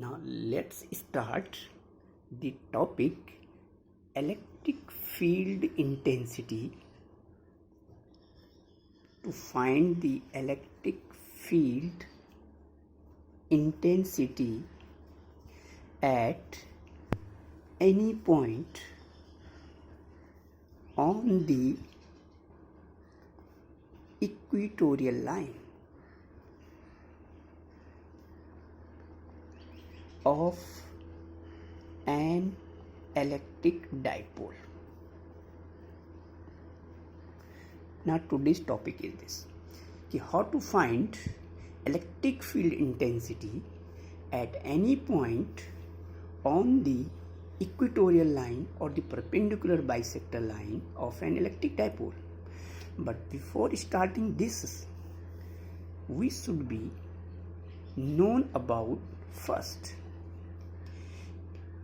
Now let's start the topic electric field intensity. To find the electric field intensity at any point on the equatorial line of an electric dipole. Now today's topic is this, how to find electric field intensity at any point on the equatorial line or the perpendicular bisector line of an electric dipole. But before starting this, we should be known about first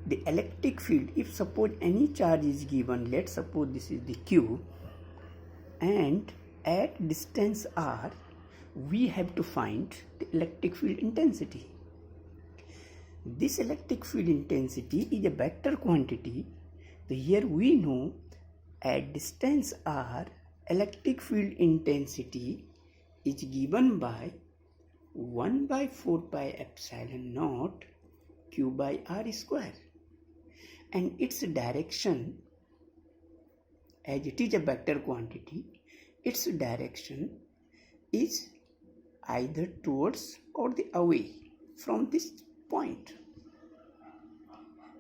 the electric field. If suppose any charge is given, let's suppose this is the Q, and at distance r we have to find the electric field intensity. This electric field intensity is a vector quantity. So here we know at distance r electric field intensity is given by 1 by 4 pi epsilon naught Q by r square, and its direction, as it is a vector quantity, its direction is either towards or the away from this point.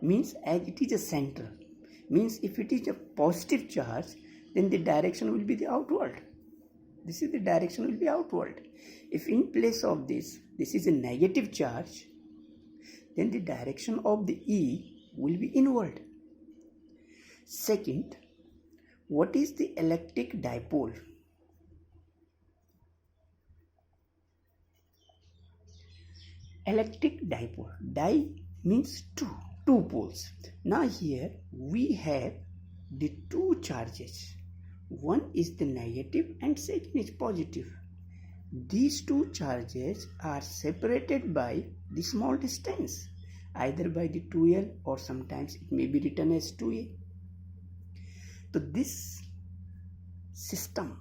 Means as it is a central, means if it is a positive charge, then the direction will be the outward. This is the direction will be outward. If in place of this is a negative charge, then the direction of the E will be inward. Second, what is the electric dipole? Electric dipole. Di means two poles. Now here we have the two charges. One is the negative and second is positive. These two charges are separated by the small distance, either by the 2L or sometimes it may be written as 2A. So this system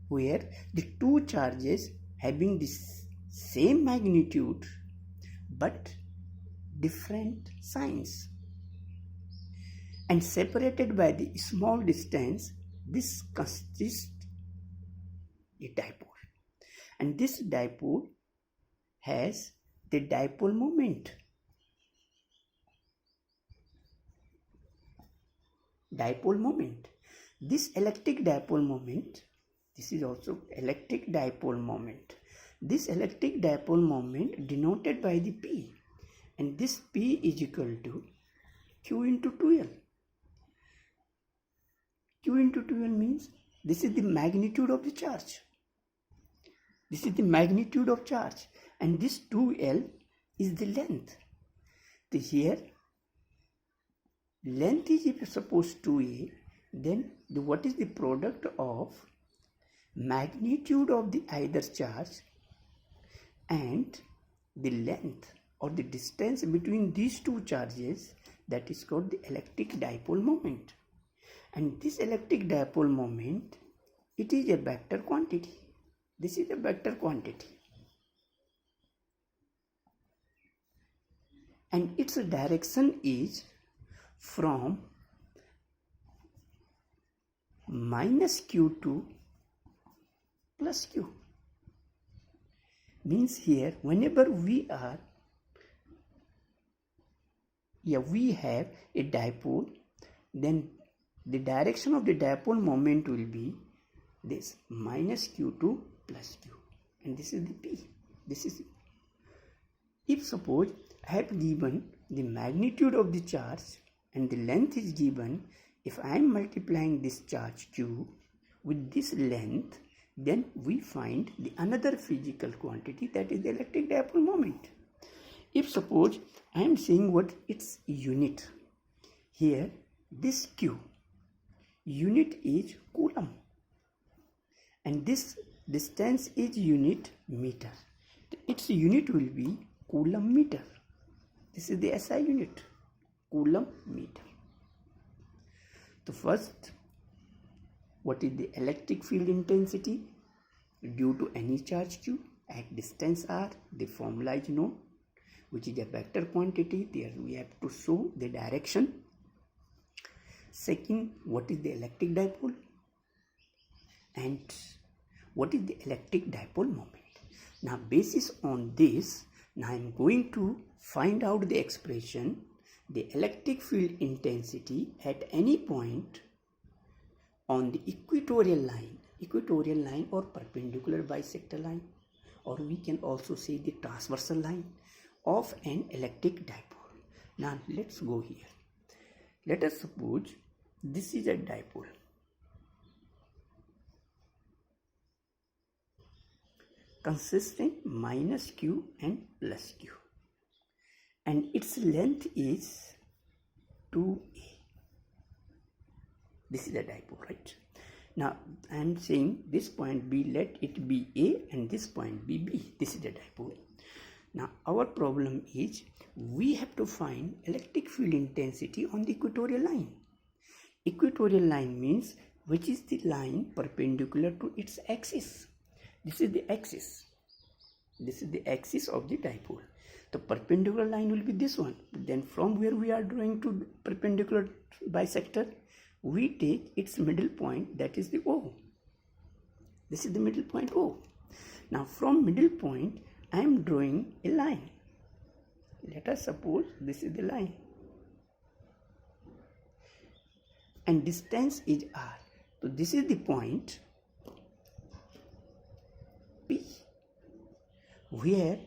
where the two charges having the same magnitude but different signs and separated by the small distance, this consists a dipole, and this dipole has the dipole moment. This electric dipole moment, this is also electric dipole moment. This electric dipole moment denoted by the P, and this P is equal to Q into 2L. Q into 2L means this is the magnitude of the charge. This is the magnitude of charge, and this 2L is the length. So here length is, if suppose 2A, then what is the product of magnitude of the either charge and the length or the distance between these two charges, that is called the electric dipole moment. And this electric dipole moment, it is a vector quantity. This is a vector quantity, and its direction is from minus Q to plus Q. Means here whenever we have a dipole, then the direction of the dipole moment will be this minus Q to plus Q, and this is the P. This is, if suppose I have given the magnitude of the charge and the length is given, if I am multiplying this charge Q with this length, then we find the another physical quantity, that is the electric dipole moment. If suppose I am saying what its unit, here this Q unit is coulomb, and this distance is unit meter. its unit will be coulomb meter. This is the SI unit, coulomb meter. So first, what is the electric field intensity due to any charge q at distance r? The formula is known, which is a vector quantity. There we have to show the direction. Second, what is the electric dipole and what is the electric dipole moment? Now, basis on this, now I am going to find out the expression, the electric field intensity at any point on the equatorial line or perpendicular bisector line, or we can also say the transversal line of an electric dipole. Now let's go here. Let us suppose this is a dipole. Consisting minus q and plus q, and its length is 2a. This is a dipole, right? Now I am saying this point B, let it be A, and this point be B. This is a dipole. Now our problem is we have to find electric field intensity on the equatorial line. Equatorial line means which is the line perpendicular to its axis. This is the axis. This is the axis of the dipole. The perpendicular line will be this one. Then from where we are drawing to perpendicular bisector, we take its middle point, that is the O. This is the middle point O. Now from middle point, I am drawing a line. Let us suppose this is the line. And distance is R. So this is the point P, where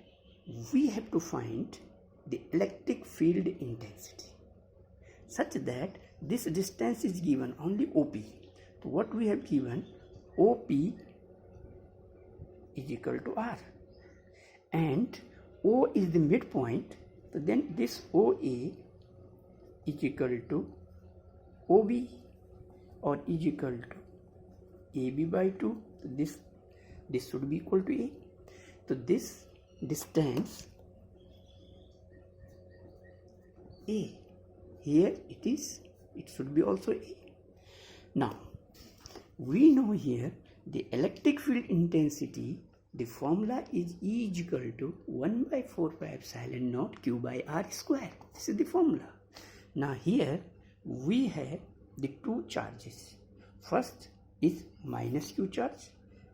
we have to find the electric field intensity such that this distance is given only OP. So what we have given, OP is equal to R, and O is the midpoint. So then this OA is equal to OB, or is equal to AB by 2. So this should be equal to A. So this distance A, here it should be also A. Now we know here the electric field intensity, the formula is E is equal to 1 by 4 pi epsilon naught Q by R square. This is the formula. Now here we have the two charges. First is minus Q charge,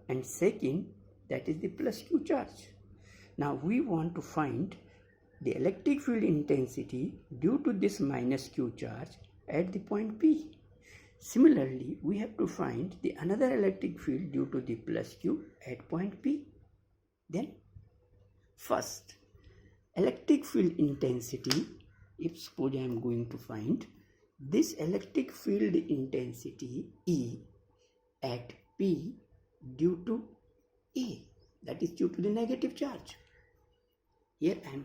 and second, that is the plus Q charge. Now we want to find the electric field intensity due to this minus Q charge at the point P. Similarly, we have to find the another electric field due to the plus Q at point P. Then first, electric field intensity, if suppose I am going to find this electric field intensity E at P due to A, that is due to the negative charge. Here I am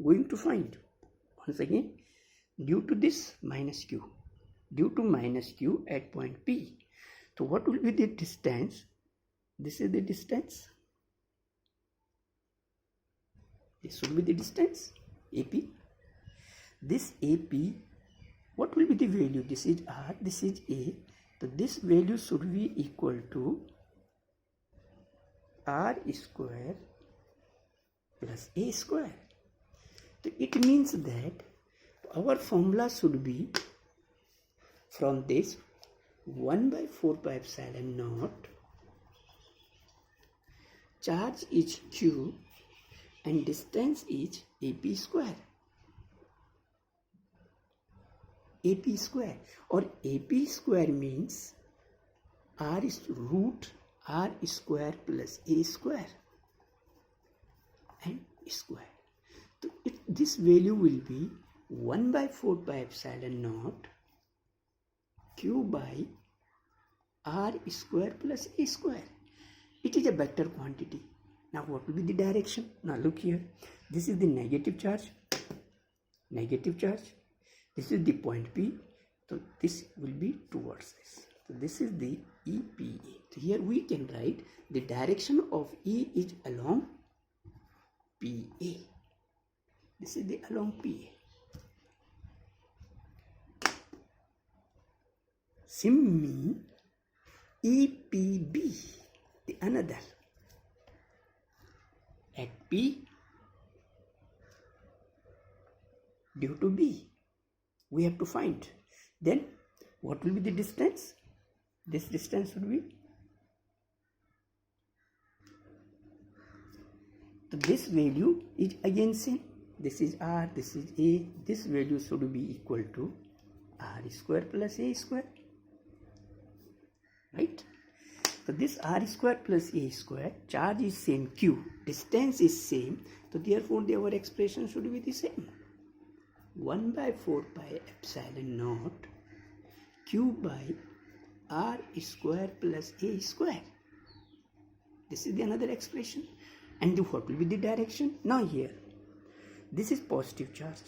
going to find once again due to this minus Q, due to minus Q at point P. So what will be the distance? This is the distance. This should be the distance AP. This AP, what will be the value? This is R, this is A. So this value should be equal to R square plus A square. So it means that our formula should be from this 1 by 4 pi epsilon naught, charge is Q and distance is AP square. AP square, or AP square means R is root R square plus A square and square. So this value will be 1 by 4 pi epsilon naught Q by R square plus A square. It is a vector quantity. Now what will be the direction? Now look here. This is the negative charge. Negative charge. This is the point P. So this will be towards this. So this is the EPA. So here we can write the direction of E is along PA. This is the along PA. Similarly, EPB, the another at P due to B. We have to find. Then what will be the distance? This distance would be, so this value is again same. This is R, this is A. This value should be equal to R square plus A square. Right? So this R square plus A square, charge is same Q, distance is same. So therefore our expression should be the same. 1 by 4 pi epsilon naught Q by R square plus A square. This is the another expression. And what will be the direction? Now here, this is positive charge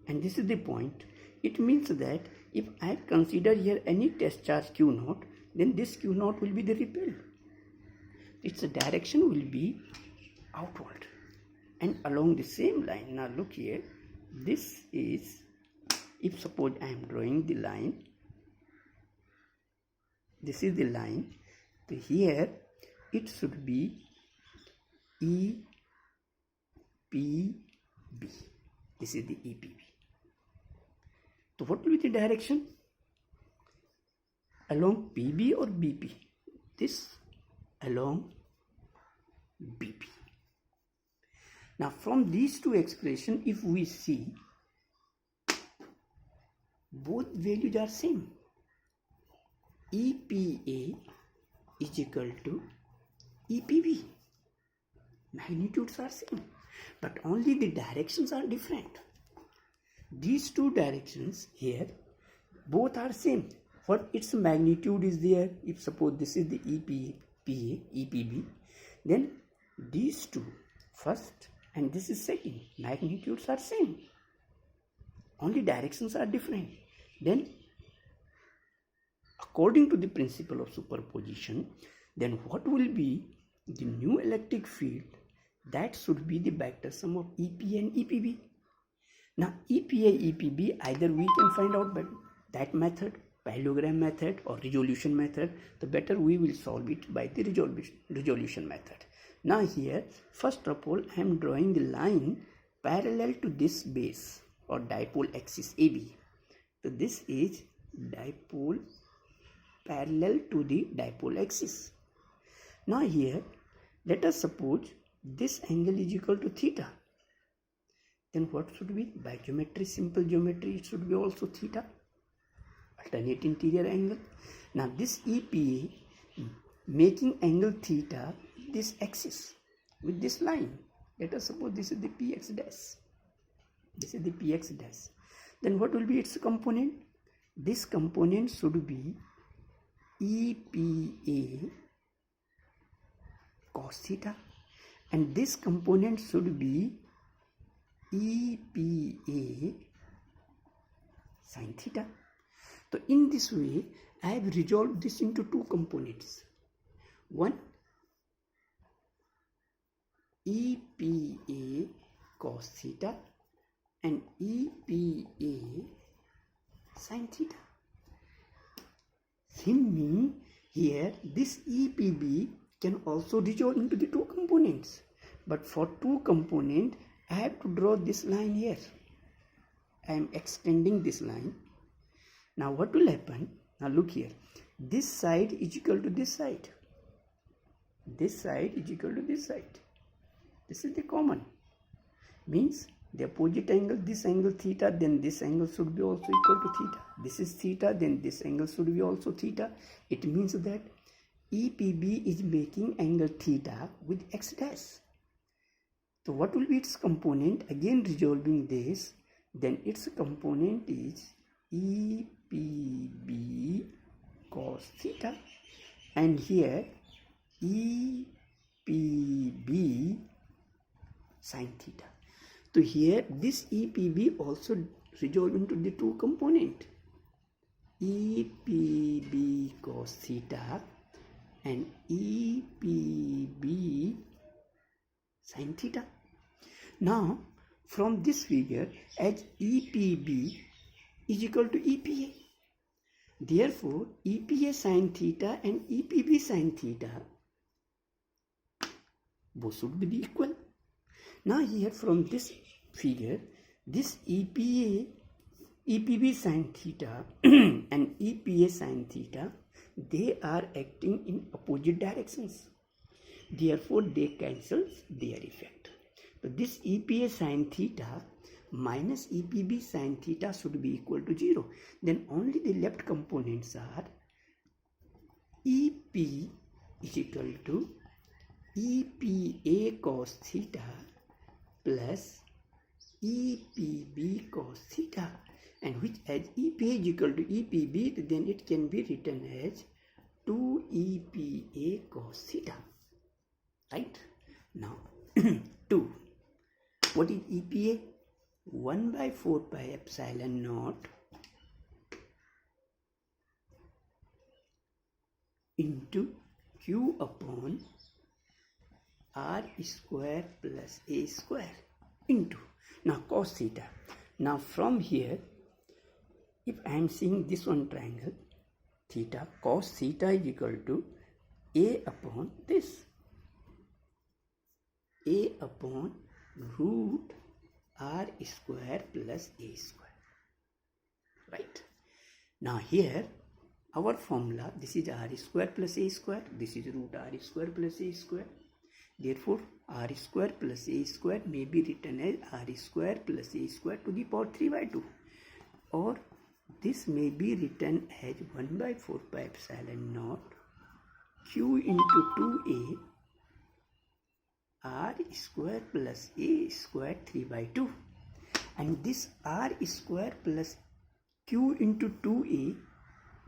and this is the point. It means that if I consider here any test charge Q naught, then this Q naught will be the repelled. Its direction will be outward and along the same line. Now look here, this is, if suppose I am drawing the line, this is the line, so here it should be EPB. This is the EPB. So what will be the direction? Along PB or BP? This along BP. Now from these two expressions, if we see, both values are same. EPA is equal to EPB. Magnitudes are same, but only the directions are different. These two directions here, both are same. What its magnitude is there? If suppose this is the EPB, then these two first and this is second, magnitudes are same. Only directions are different. Then according to the principle of superposition, then what will be the new electric field? That should be the vector sum of EP and EPB. Now EPA, EPB, either we can find out by that method, parallelogram method or resolution method. The better we will solve it by the resolution method. Now here, first of all, I am drawing the line parallel to this base or dipole axis AB. So this is dipole parallel to the dipole axis. Now here, let us suppose this angle is equal to theta. Then what should be? By geometry, simple geometry, it should be also theta. Alternate interior angle. Now this EPA making angle theta, this axis with this line. Let us suppose this is the PX dash. This is the PX dash. Then what will be its component? This component should be EPA cos theta, and this component should be EPA sin theta. So in this way, I have resolved this into two components. One, EPA cos theta and EPA sin theta. Similarly, here this EPB can also resolve into the two components. But for two components, I have to draw this line here. I am extending this line. Now what will happen? Now look here. This side is equal to this side. This side is equal to this side. This is the common. Means the opposite angle, this angle theta, then this angle should be also equal to theta. This is theta, then this angle should be also theta. It means that EPB is making angle theta with x dash. So what will be its component? Again resolving this, then its component is EPB cos theta, and here EPB sin theta. So here this EPB also resolve into the two component, EPB cos theta and EPB sin theta. Now, from this figure, as EPB is equal to EPA, therefore EPA sin theta and EPB sin theta both should be equal. Now here from this figure, this EPB sin theta and EPA sin theta, they are acting in opposite directions. Therefore, they cancel their effect. So this EPA sin theta minus EPB sin theta should be equal to 0. Then only the left components are EP is equal to EPA cos theta plus EPB cos theta, and which as EPA is equal to EPB, then it can be written as 2 EPA cos theta. Right? Now, 2. What is EPA? 1 by 4 pi epsilon naught into Q upon R square plus A square into, now cos theta. Now from here, if I am seeing this one triangle, theta, cos theta is equal to A upon this, A upon root R square plus A square. Right? Now here, our formula, this is R square plus A square, this is root R square plus A square. Therefore, R square plus A square may be written as R square plus A square to the power 3 by 2. Or this may be written as 1 by 4 pi epsilon naught Q into 2A R square plus A square 3 by 2. And this R square plus Q into 2A,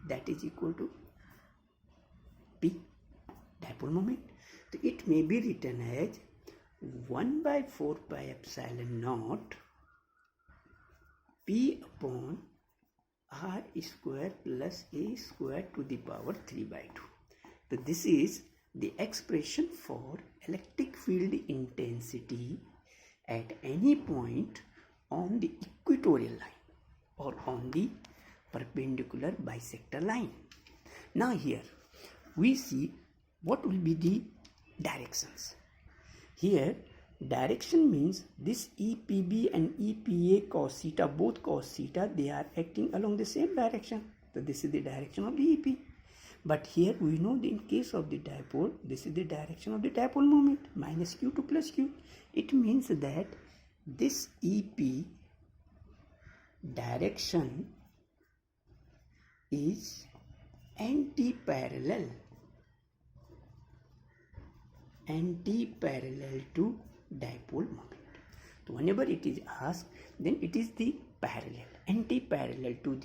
that is equal to P, dipole moment. So it may be written as 1 by 4 pi epsilon naught P upon R square plus A square to the power 3 by 2. So this is the expression for electric field intensity at any point on the equatorial line or on the perpendicular bisector line. Now here we see what will be the directions. Here direction means this EPB and EPA cos theta, both cos theta, they are acting along the same direction. So this is the direction of the EP. But here we know that in case of the dipole, this is the direction of the dipole moment, minus Q to plus Q. It means that this EP direction is anti-parallel to dipole moment. So whenever it is asked, then it is the parallel, anti-parallel to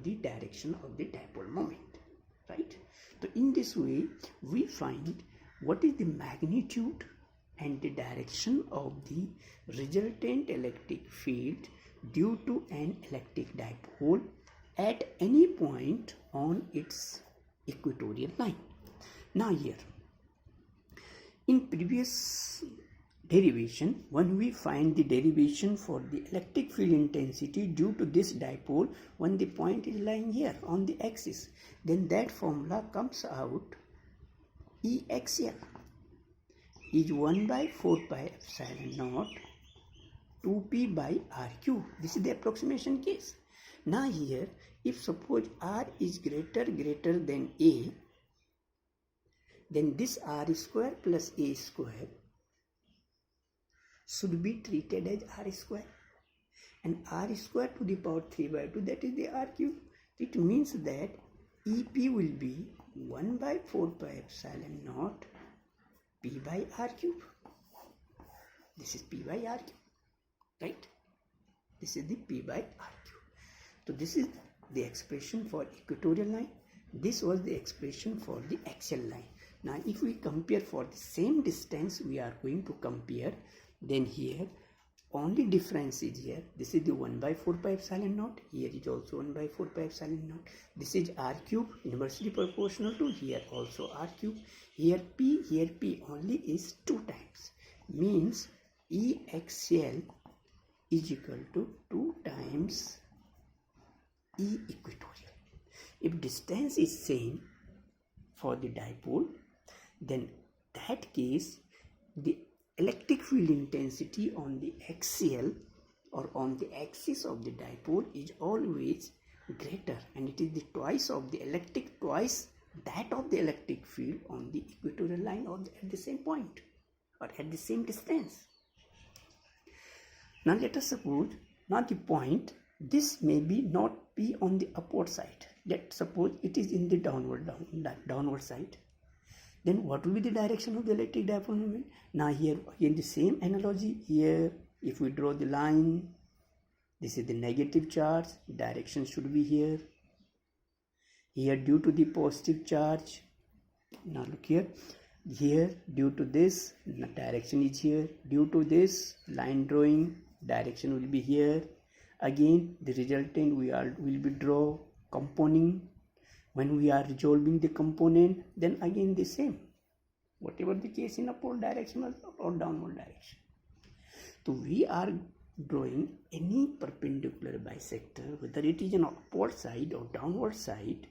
the direction of the dipole moment, right? So in this way, we find what is the magnitude and the direction of the resultant electric field due to an electric dipole at any point on its equatorial line. Now here, in previous derivation, when we find the derivation for the electric field intensity due to this dipole when the point is lying here on the axis, then that formula comes out EXL is 1 by 4 pi epsilon naught 2p by RQ. This is the approximation case. Now here, if suppose R is greater than A, then this R square plus A square should be treated as R square, and R square to the power 3 by 2, that is the R cube. It means that EP will be 1 by 4 pi epsilon naught P by R cube. This is P by R cube, right? This is the P by R cube. So this is the expression for equatorial line. This was the expression for the axial line. Now if we compare for the same distance, we are going to compare, then here only difference is here. This is the 1 by 4 pi epsilon naught. Here is also 1 by 4 pi epsilon naught. This is r cube inversely proportional to here also r cube. Here P only is 2 times. Means E axial is equal to 2 times E equatorial. If distance is same for the dipole, then that case the electric field intensity on the axial or on the axis of the dipole is always greater, and it is the twice of the electric, twice that of the electric field on the equatorial line or at the same point or at the same distance. Now let us suppose, now the point, this may be not be on the upward side. Let's suppose it is in the downward side. Then what will be the direction of the electric dipole moment? Now here again the same analogy. Here if we draw the line, this is the negative charge, direction should be here. Here due to the positive charge, now look here, due to this direction is here. Due to this line drawing, direction will be here. Again the resultant will be draw component. When we are resolving the component, then again the same, whatever the case in upward direction or downward direction. So we are drawing any perpendicular bisector, whether it is an upward side or downward side,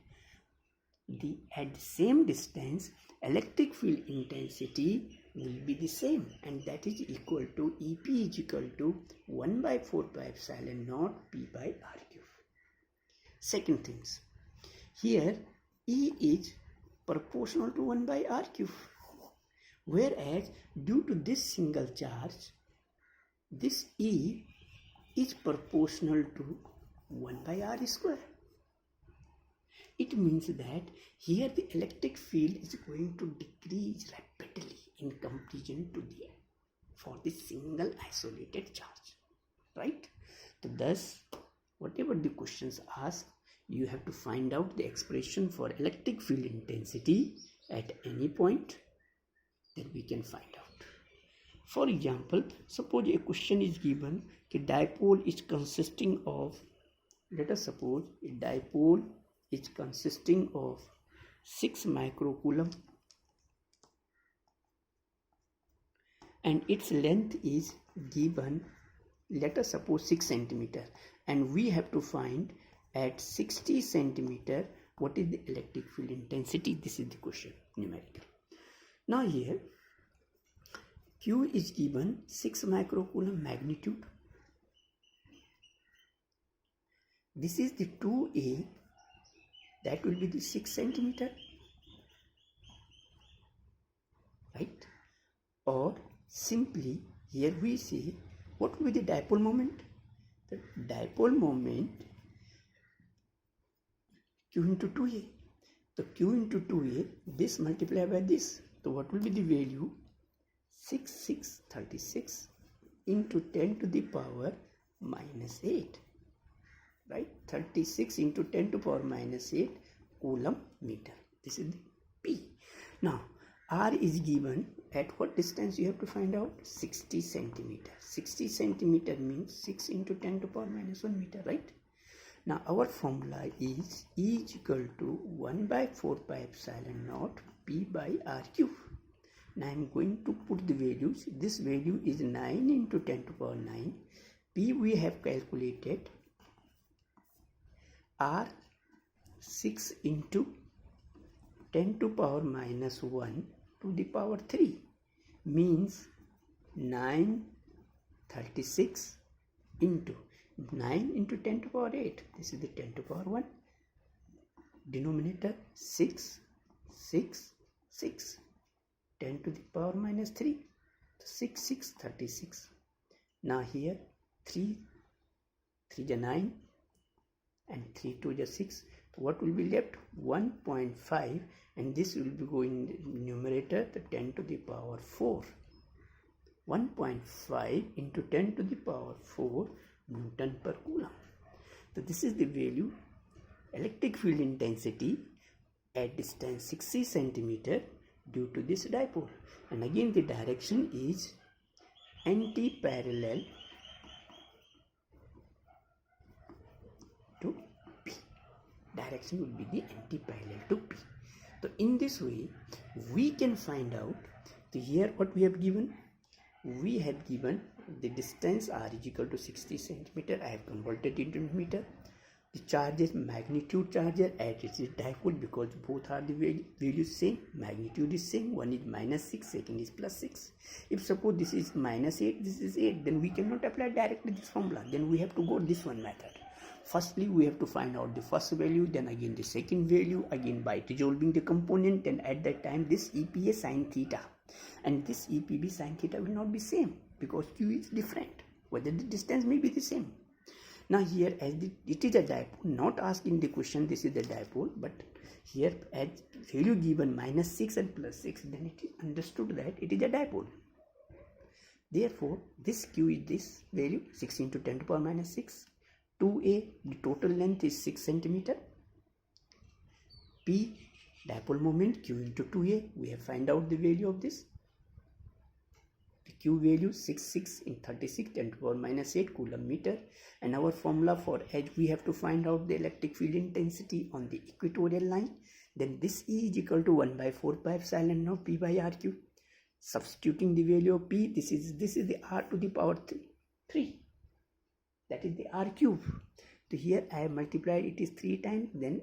at the same distance electric field intensity will be the same, and that is equal to EP is equal to 1 by 4 pi epsilon naught P by R cube. Second things, here E is proportional to 1 by R cube, whereas due to this single charge, this E is proportional to 1 by R square. It means that here the electric field is going to decrease rapidly in comparison to for the single isolated charge, right? So thus, whatever the questions ask, you have to find out the expression for electric field intensity at any point, then we can find out. For example, suppose a question is given, a dipole is consisting of, let us suppose a dipole is consisting of 6 microcoulomb and its length is given, let us suppose 6 centimeter, and we have to find at 60 centimeter what is the electric field intensity. This is the question, numerical. Now here Q is given 6 microcoulomb magnitude. This is the 2A, that will be the 6 centimeter, right? Or simply here we see what will be the dipole moment. The dipole moment Q into 2A. So Q into 2A, this multiplied by this. So what will be the value? 36 into 10 to the power minus 8. Right? 36 into 10 to the power minus 8 coulomb meter. This is the P. Now R is given at what distance you have to find out? 60 centimeter. 60 centimeter means 6 into 10 to the power minus 1 meter, right? Now our formula is E is equal to 1 by 4 pi epsilon naught P by R cube. Now I am going to put the values. This value is 9 into 10 to the power 9. P we have calculated. R 6 into 10 to the power minus 1 to the power 3 means 936 into 9 into 10 to the power 8. This is the 10 to the power 1. Denominator 6, 6, 6. 10 to the power minus 3. So 6, 6, 36. Now here 3 is 9 and 3 2 is 6. What will be left? 1.5, and this will be going in the numerator, the 10 to the power 4. 1.5 into 10 to the power 4 Newton per coulomb. So this is the value electric field intensity at distance 60 centimeter due to this dipole. And again the direction is anti-parallel direction will be the anti-parallel to P. So in this way, we can find out. So here what we have given? We have given the distance r is equal to 60 centimeter. I have converted it into meter. The charge is magnitude charger at its dipole, because both are the values same. Magnitude is same. One is -6, second is +6. If suppose this is -8, this is 8, then we cannot apply directly this formula. Then we have to go this one method. Firstly, we have to find out the first value, then again the second value, again by resolving the component, and at that time this EPA sin theta and this EPB sin theta will not be same, because Q is different, whether the distance may be the same. Now here, as it is a dipole, not asked in the question this is the dipole, but here as value given -6 and +6, then it is understood that it is a dipole. Therefore, this Q is this value, 6 into 10 to the power -6. 2a, the total length is 6 centimeter. P, dipole moment, Q into 2a, we have find out the value of this. The Q value 66 in 36 10 to the power -8 coulomb meter, and our formula for edge, we have to find out the electric field intensity on the equatorial line. Then this E is equal to 1 by 4 pi epsilon naught P by R cube. Substituting the value of P, this is the R to the power 3. That is the R cube. So here I have multiplied it is 3 times. Then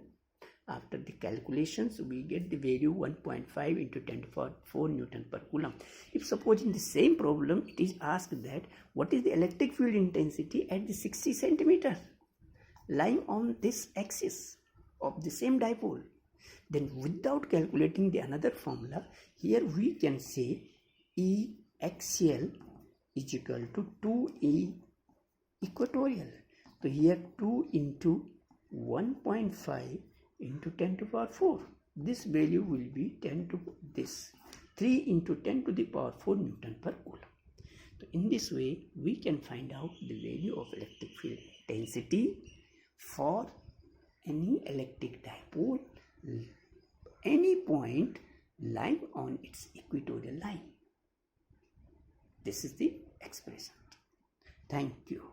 after the calculations, we get the value 1.5 into 10 to the power 4 Newton per coulomb. If suppose in the same problem it is asked that what is the electric field intensity at the 60 centimeter lying on this axis of the same dipole, then without calculating the another formula, here we can say E axial is equal to 2E equatorial. So here 2 into 1.5 into 10 to the power 4. This value will be 10 to this 3 into 10 to the power 4 Newton per coulomb. So in this way, we can find out the value of electric field intensity for any electric dipole, any point lying on its equatorial line. This is the expression. Thank you.